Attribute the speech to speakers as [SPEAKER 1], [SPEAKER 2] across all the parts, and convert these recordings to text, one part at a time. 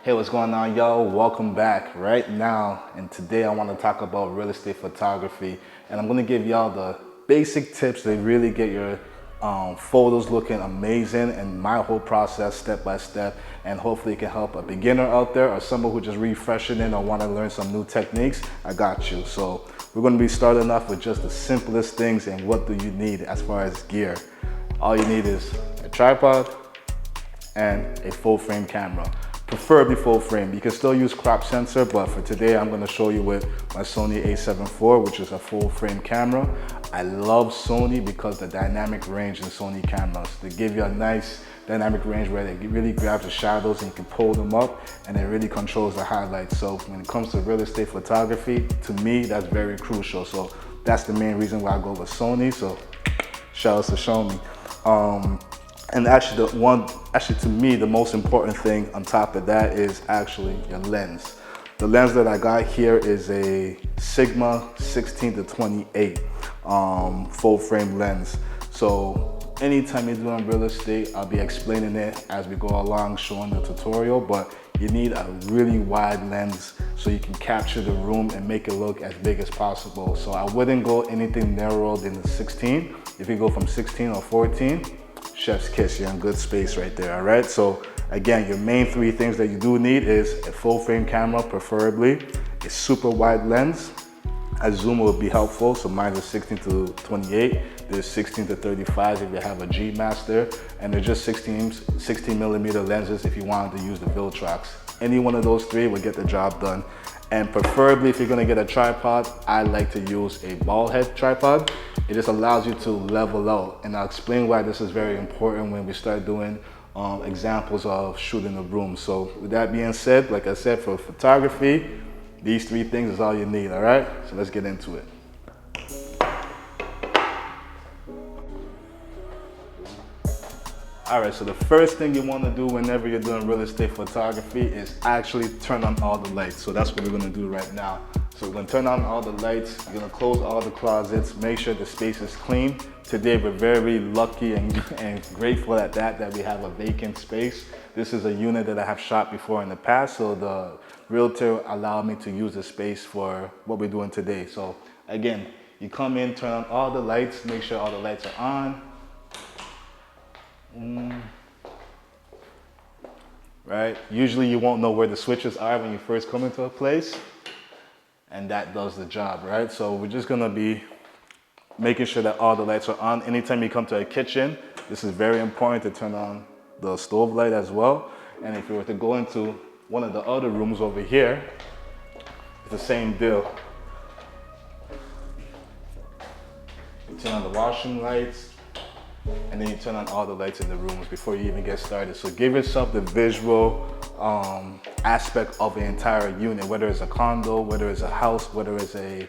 [SPEAKER 1] Hey, what's going on, y'all? Welcome back. Right now, and today I want to talk about real estate photography, and I'm going to give y'all the basic tips to really get your photos looking amazing, and my whole process step by step, and hopefully it can help a beginner out there or someone who just refreshing in or want to learn some new techniques. I got you. So we're going to be starting off with just the simplest things. And what do you need as far as gear? All you need is a tripod and a full frame camera, preferably full frame. You can still use crop sensor, but for today I'm going to show you with my Sony a7 IV, which is a full frame camera. I love Sony because the dynamic range in Sony cameras, they give you a nice dynamic range where they really grab the shadows and you can pull them up, and it really controls the highlights. So when it comes to real estate photography, to me that's very crucial. So that's the main reason why I go with Sony. So shout out to Xiaomi. And actually to me, the most important thing on top of that is actually your lens. The lens that I got here is a Sigma 16 to 28 full frame lens. So anytime you're doing real estate, I'll be explaining it as we go along, showing the tutorial, but you need a really wide lens so you can capture the room and make it look as big as possible. So I wouldn't go anything narrower than the 16. If you go from 16 or 14, chef's kiss, you're in good space right there, all right? So again, your main three things that you do need is a full frame camera, preferably, a super wide lens. A zoom will be helpful, so mine is 16 to 28. There's 16 to 35 if you have a G Master, and they're just 16 millimeter lenses if you wanted to use the Viltrox. Any one of those three will get the job done. And preferably, if you're gonna get a tripod, I like to use a ball head tripod. It just allows you to level out. And I'll explain why this is very important when we start doing examples of shooting a room. So with that being said, like I said, for photography, these three things is all you need, all right? So let's get into it. All right, so the first thing you want to do whenever you're doing real estate photography is actually turn on all the lights. So that's what we're going to do right now. So we're going to turn on all the lights, you're going to close all the closets, make sure the space is clean. Today we're very lucky and grateful at that we have a vacant space. This is a unit that I have shot before in the past, so the realtor allowed me to use the space for what we're doing today. So again, you come in, turn on all the lights, make sure all the lights are on. Right? Usually you won't know where the switches are when you first come into a place, and that does the job, right? So we're just gonna be making sure that all the lights are on. Anytime you come to a kitchen, this is very important to turn on the stove light as well. And if you were to go into one of the other rooms over here, it's the same deal. You turn on the washroom lights, and then you turn on all the lights in the rooms before you even get started. So give yourself the visual aspect of the entire unit, whether it's a condo, whether it's a house, whether it's a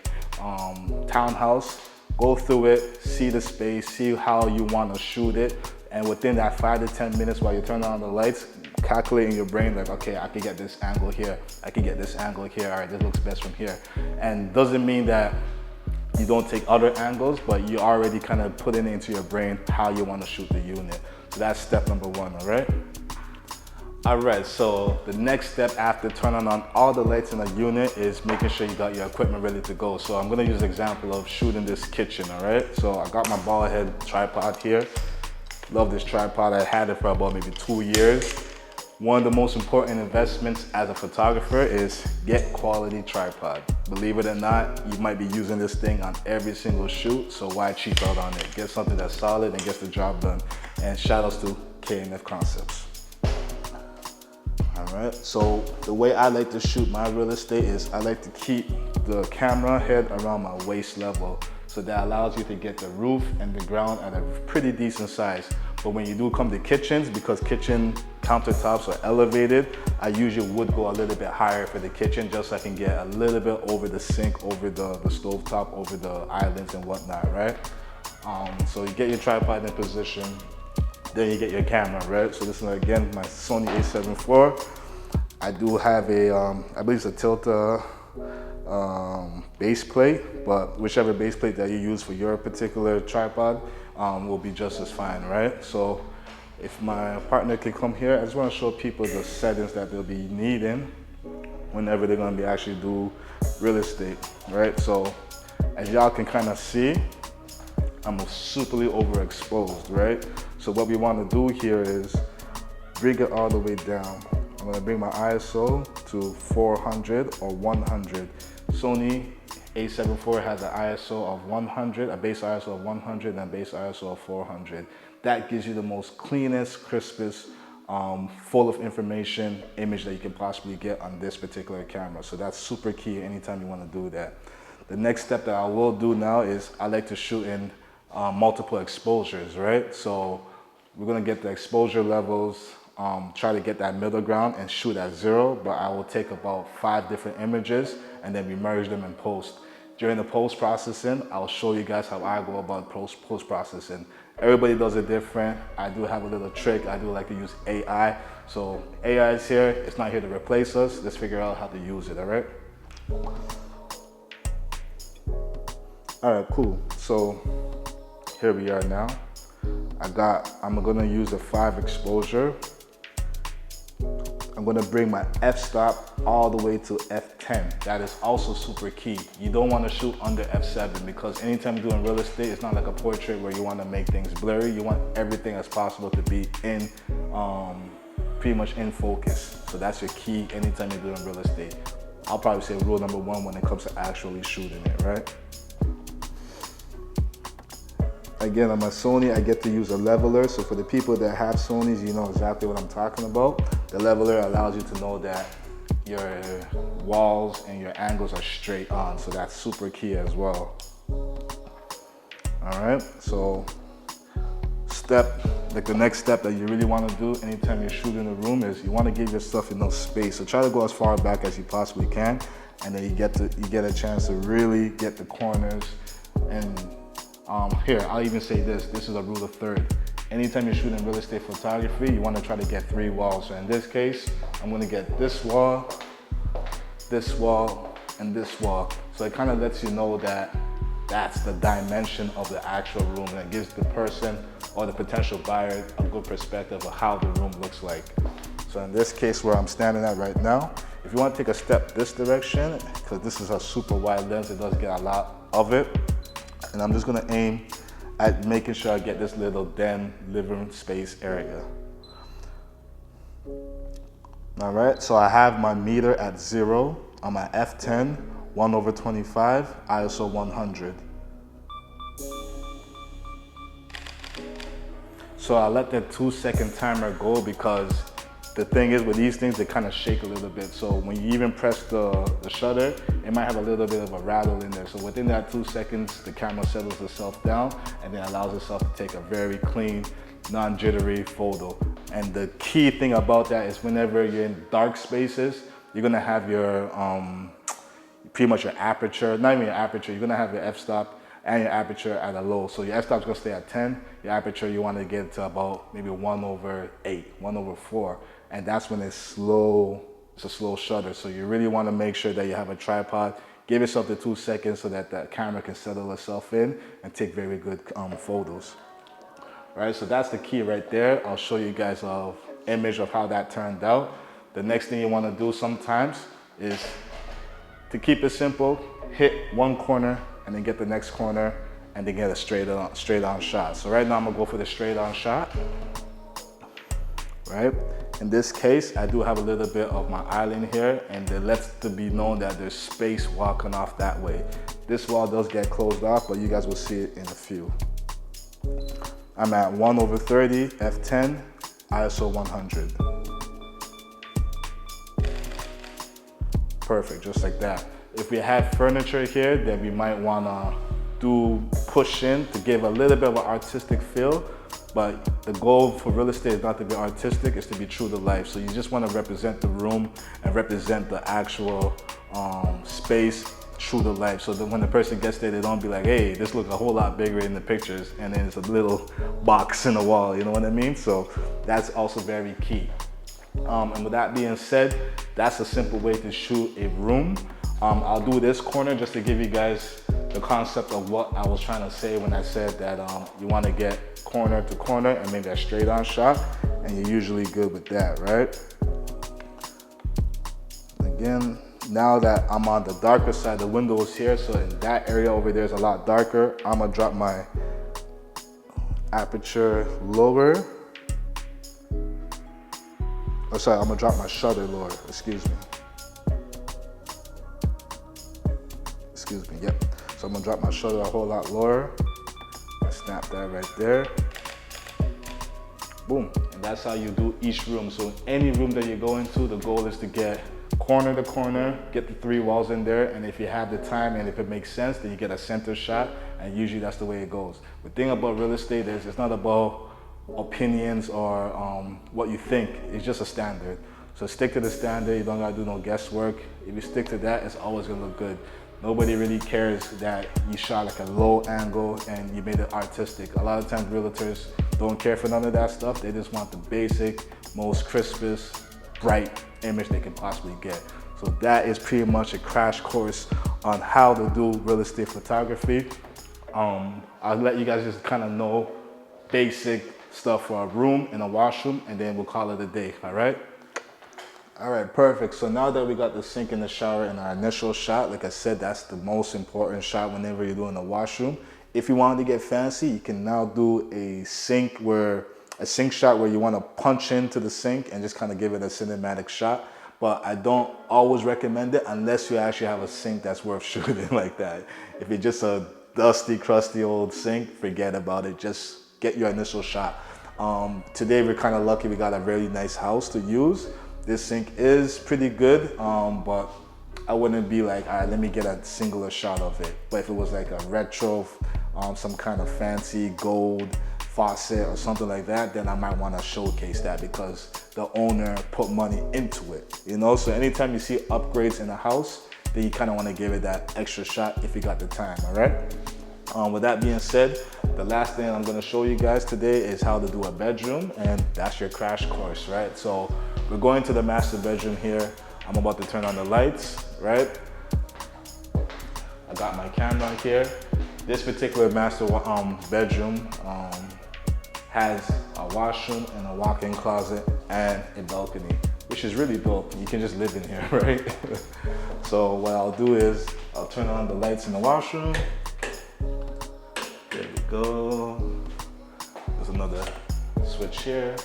[SPEAKER 1] townhouse. Go through it, see the space, see how you want to shoot it, and within that 5 to 10 minutes while you turn on the lights, calculate in your brain like, okay, I can get this angle here, I can get this angle here, all right, this looks best from here. And doesn't mean that you don't take other angles, but you already kind of put it into your brain how you want to shoot the unit. So that's step number one, all right? All right, so the next step after turning on all the lights in the unit is making sure you got your equipment ready to go. So I'm gonna use an example of shooting this kitchen, all right? So I got my ball head tripod here. Love this tripod, I had it for about maybe 2 years. One of the most important investments as a photographer is get quality tripod. Believe it or not, you might be using this thing on every single shoot, so why cheap out on it? Get something that's solid and gets the job done. And shout outs to KNF Concepts. All right, so the way I like to shoot my real estate is I like to keep the camera head around my waist level. So that allows you to get the roof and the ground at a pretty decent size. But when you do come to kitchens, because kitchen countertops are elevated, I usually would go a little bit higher for the kitchen just so I can get a little bit over the sink, over the stove top, over the islands and whatnot, right? So you get your tripod in position, then you get your camera, right? So this is again my Sony a7 IV. I do have a, I believe it's a Tilta base plate, but whichever base plate that you use for your particular tripod will be just as fine, right? So If my partner can come here, I just want to show people the settings that they'll be needing whenever they're going to be actually do real estate, right? So as y'all can kind of see, I'm superly overexposed, right? So what we want to do here is bring it all the way down. I'm going to bring my ISO to 400 or 100. Sony A7 IV has an ISO of 100, a base ISO of 100, and a base ISO of 400. That gives you the most cleanest, crispest, full of information image that you can possibly get on this particular camera. So that's super key anytime you want to do that. The next step that I will do now is I like to shoot in multiple exposures, right? So we're gonna get the exposure levels, try to get that middle ground and shoot at 0, but I will take about 5 different images and then we merge them in post. During the post processing, I'll show you guys how I go about post processing. Everybody does it different. I do have a little trick. I do like to use AI. So AI is here. It's not here to replace us. Let's figure out how to use it, all right? All right, cool. So here we are now. I'm gonna use a 5 exposure. I'm gonna bring my f-stop all the way to f10. That is also super key. You don't wanna shoot under f7 because anytime you're doing real estate, it's not like a portrait where you wanna make things blurry. You want everything as possible to be in, pretty much in focus. So that's your key anytime you're doing real estate. I'll probably say rule number 1 when it comes to actually shooting it, right? Again, on my Sony, I get to use a leveler. So for the people that have Sonys, you know exactly what I'm talking about. The leveler allows you to know that your walls and your angles are straight on. So that's super key as well. All right, so the next step that you really want to do anytime you're shooting a room is you want to give yourself enough space. So try to go as far back as you possibly can, and then you get a chance to really get the corners. And here, I'll even say this is a rule of third. Anytime you're shooting real estate photography, you want to try to get 3 walls. So in this case, I'm going to get this wall, and this wall. So it kind of lets you know that that's the dimension of the actual room, and it gives the person or the potential buyer a good perspective of how the room looks like. So in this case where I'm standing at right now, if you want to take a step this direction, because this is a super wide lens, it does get a lot of it. And I'm just gonna aim at making sure I get this little den living space area. All right, so I have my meter at 0 on my f10, 1/25, ISO 100. So I let the 2-second timer go because the thing is with these things, they kind of shake a little bit. So when you even press the shutter, it might have a little bit of a rattle in there. So within that 2 seconds, the camera settles itself down and then allows itself to take a very clean, non-jittery photo. And the key thing about that is whenever you're in dark spaces, you're gonna have your, pretty much your aperture, not even your aperture, you're gonna have your f-stop and your aperture at a low. So your f-stop's gonna stay at 10, your aperture you wanna get to about maybe 1/8, 1/4. And that's when it's a slow shutter. So you really wanna make sure that you have a tripod. Give yourself the 2 seconds so that the camera can settle itself in and take very good photos. All right, so that's the key right there. I'll show you guys an image of how that turned out. The next thing you wanna do sometimes is, to keep it simple, hit one corner and then get the next corner and then get a straight on shot. So right now I'm gonna go for the straight on shot, right? In this case, I do have a little bit of my island here, and it lets to be known that there's space walking off that way. This wall does get closed off, but you guys will see it in a few. I'm at 1/30, f10, ISO 100. Perfect, just like that. If we have furniture here, then we might wanna push in to give a little bit of an artistic feel. But the goal for real estate is not to be artistic, it's to be true to life. So you just want to represent the room and represent the actual space true to life. So that when the person gets there, they don't be like, hey, this looks a whole lot bigger in the pictures, and then it's a little box in the wall, you know what I mean? So that's also very key. And with that being said, that's a simple way to shoot a room. I'll do this corner just to give you guys the concept of what I was trying to say when I said that you want to get corner to corner and maybe a straight on shot, and you're usually good with that, right? Again, now that I'm on the darker side, the window is here, so in that area over there is a lot darker. I'm gonna drop my aperture lower. Oh, sorry, I'm gonna drop my shutter lower, excuse me. Yep. So I'm gonna drop my shutter a whole lot lower. Snap that right there. Boom. And that's how you do each room. So any room that you go into, the goal is to get corner to corner, get the 3 walls in there, and if you have the time and if it makes sense, then you get a center shot, and usually that's the way it goes. The thing about real estate is it's not about opinions or what you think, it's just a standard. So stick to the standard, you don't gotta do no guesswork. If you stick to that, it's always gonna look good. Nobody really cares that you shot like a low angle and you made it artistic. A lot of times realtors don't care for none of that stuff. They just want the basic, most crispest, bright image they can possibly get. So that is pretty much a crash course on how to do real estate photography. I'll let you guys just kind of know basic stuff for a room and a washroom, and then we'll call it a day, all right? All right, perfect. So now that we got the sink and the shower in our initial shot, like I said, that's the most important shot whenever you're doing the washroom. If you wanted to get fancy, you can now do a sink shot where you want to punch into the sink and just kind of give it a cinematic shot. But I don't always recommend it unless you actually have a sink that's worth shooting like that. If it's just a dusty, crusty old sink, forget about it. Just get your initial shot. Today we're kind of lucky we got a very nice house to use. This sink is pretty good, but I wouldn't be like, all right, let me get a singular shot of it. But if it was like a retro, some kind of fancy gold faucet or something like that, then I might want to showcase that because the owner put money into it, you know? So anytime you see upgrades in a house, then you kind of want to give it that extra shot if you got the time, all right? With that being said, the last thing I'm going to show you guys today is how to do a bedroom, and that's your crash course, right? So we're going to the master bedroom here. I'm about to turn on the lights, right? I got my camera here. This particular master bedroom has a washroom and a walk-in closet and a balcony, which is really dope. You can just live in here, right? So what I'll do is I'll turn on the lights in the washroom. There we go. There's another switch here.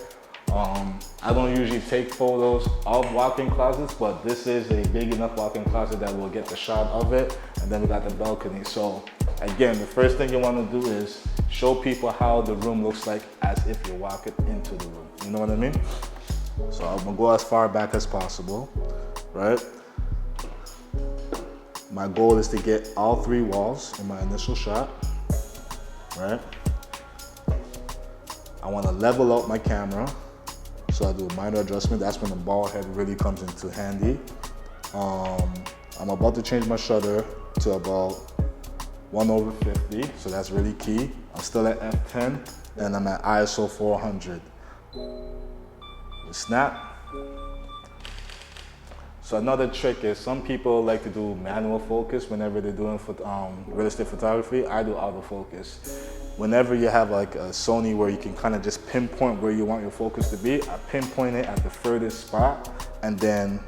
[SPEAKER 1] I don't usually take photos of walk-in closets, but this is a big enough walk-in closet that we'll get the shot of it. And then we got the balcony. So again, the first thing you want to do is show people how the room looks like as if you're walking into the room. You know what I mean? So I'm gonna go as far back as possible, right? My goal is to get all 3 walls in my initial shot, right? I want to level out my camera. So I do a minor adjustment. That's when the ball head really comes into handy. I'm about to change my shutter to about 1/50, so that's really key. I'm still at f10 and I'm at ISO 400. Snap. So another trick is some people like to do manual focus whenever they're doing real estate photography. I do autofocus. Whenever you have like a Sony where you can kind of just pinpoint where you want your focus to be, I pinpoint it at the furthest spot and then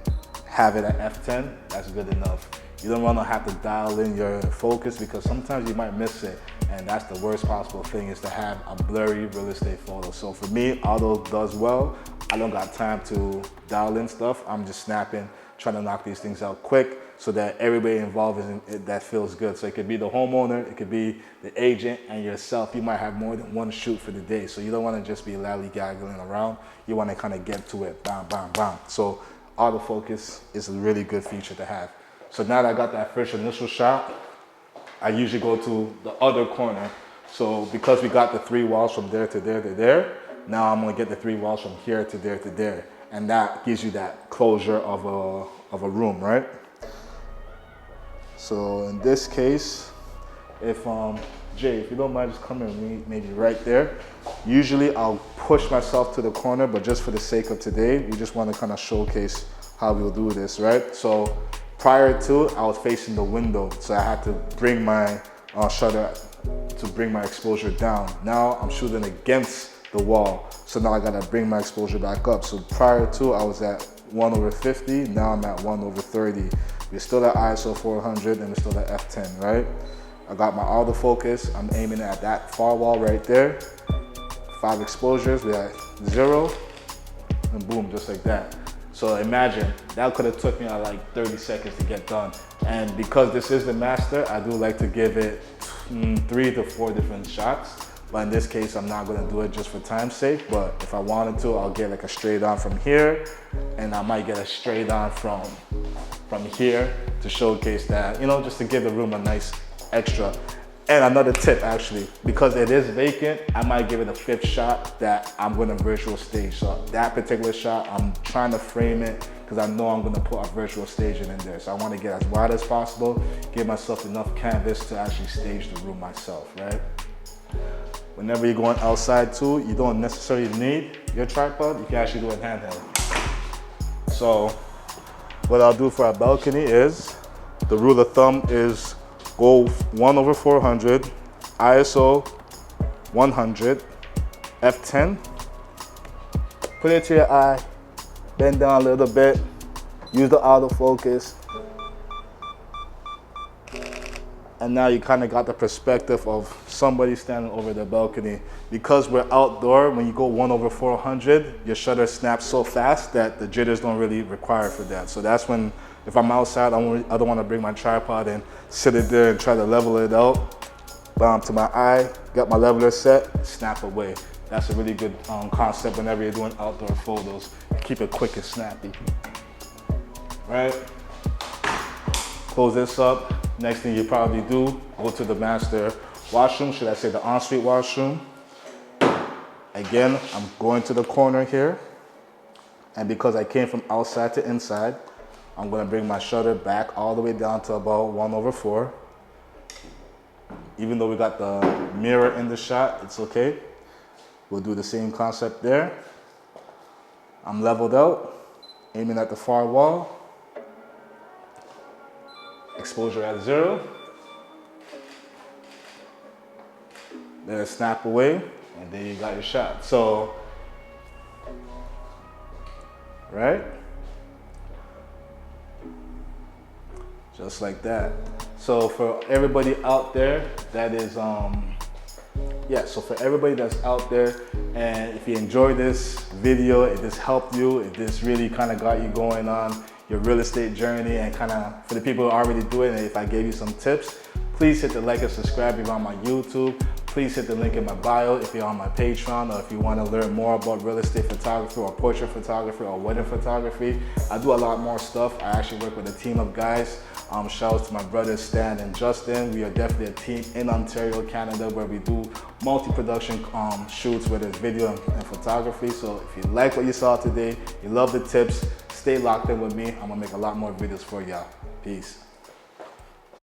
[SPEAKER 1] have it at f10. That's good enough. You don't want to have to dial in your focus because sometimes you might miss it, and that's the worst possible thing, is to have a blurry real estate photo. So for me, auto does well. I don't got time to dial in stuff. I'm just snapping, trying to knock these things out quick so that everybody involved is in it, that feels good. So it could be the homeowner, it could be the agent, and yourself. You might have more than one shoot for the day. So you don't want to just be lollygaggling around. You want to kind of get to it, bam, bam, bam. So autofocus is a really good feature to have. So now that I got that first initial shot, I usually go to the other corner. So because we got the 3 walls from there to there to there, now I'm gonna get the 3 walls from here to there to there. And that gives you that closure of a room, right? So in this case, if Jay, if you don't mind just coming maybe right there. Usually I'll push myself to the corner, but just for the sake of today, we just wanna kind of showcase how we'll do this, right? So Prior to, I was facing the window, so I had to bring my shutter to bring my exposure down. Now I'm shooting against the wall, so now I gotta bring my exposure back up. So prior to, I was at 1/50, now I'm at 1/30. We're still at ISO 400 and we're still at f10, right? I got my autofocus, I'm aiming at that far wall right there. 5 exposures, we're at 0, and boom, just like that. So imagine, that could have took me like 30 seconds to get done. And because this is the master, I do like to give it 3 to 4 different shots. But in this case, I'm not gonna do it just for time's sake, but if I wanted to, I'll get like a straight on from here, and I might get a straight on from here to showcase that, you know, just to give the room a nice extra. And another tip actually, because it is vacant, I might give it a 5th shot that I'm gonna virtual stage. So that particular shot, I'm trying to frame it because I know I'm gonna put a virtual staging in there. So I wanna get as wide as possible, give myself enough canvas to actually stage the room myself, right? Whenever you're going outside too, you don't necessarily need your tripod, you can actually do it handheld. So what I'll do for our balcony is, the rule of thumb is go 1/400, ISO 100, f10, put it to your eye, bend down a little bit, use the autofocus, and now you kind of got the perspective of somebody standing over the balcony. Because we're outdoor, when you go 1/400, your shutter snaps so fast that the jitters don't really require for that. So that's when, if I'm outside, I don't want to bring my tripod and sit it there and try to level it out. Bam to my eye, got my leveler set, snap away. That's a really good concept whenever you're doing outdoor photos. Keep it quick and snappy, right? Close this up. Next thing you probably do, go to the master washroom, should I say the ensuite washroom. Again, I'm going to the corner here, and because I came from outside to inside, I'm gonna bring my shutter back all the way down to about 1/4. Even though we got the mirror in the shot, it's okay. We'll do the same concept there. I'm leveled out, aiming at the far wall. Exposure at 0. Then snap away, and then you got your shot. So, right? Just like that. So for everybody out there that is, so for everybody that's out there, and if you enjoyed this video, if this helped you, if this really kind of got you going on your real estate journey, and kind of for the people who already do it, and if I gave you some tips, please hit the like and subscribe if you're on my YouTube. Please hit the link in my bio if you're on my Patreon, or if you want to learn more about real estate photography or portrait photography or wedding photography. I do a lot more stuff. I actually work with a team of guys. Shout out to my brothers Stan and Justin. We are definitely a team in Ontario, Canada, where we do multi-production shoots, whether it's video and photography. So if you like what you saw today, you love the tips, stay locked in with me. I'm gonna make a lot more videos for y'all. Peace.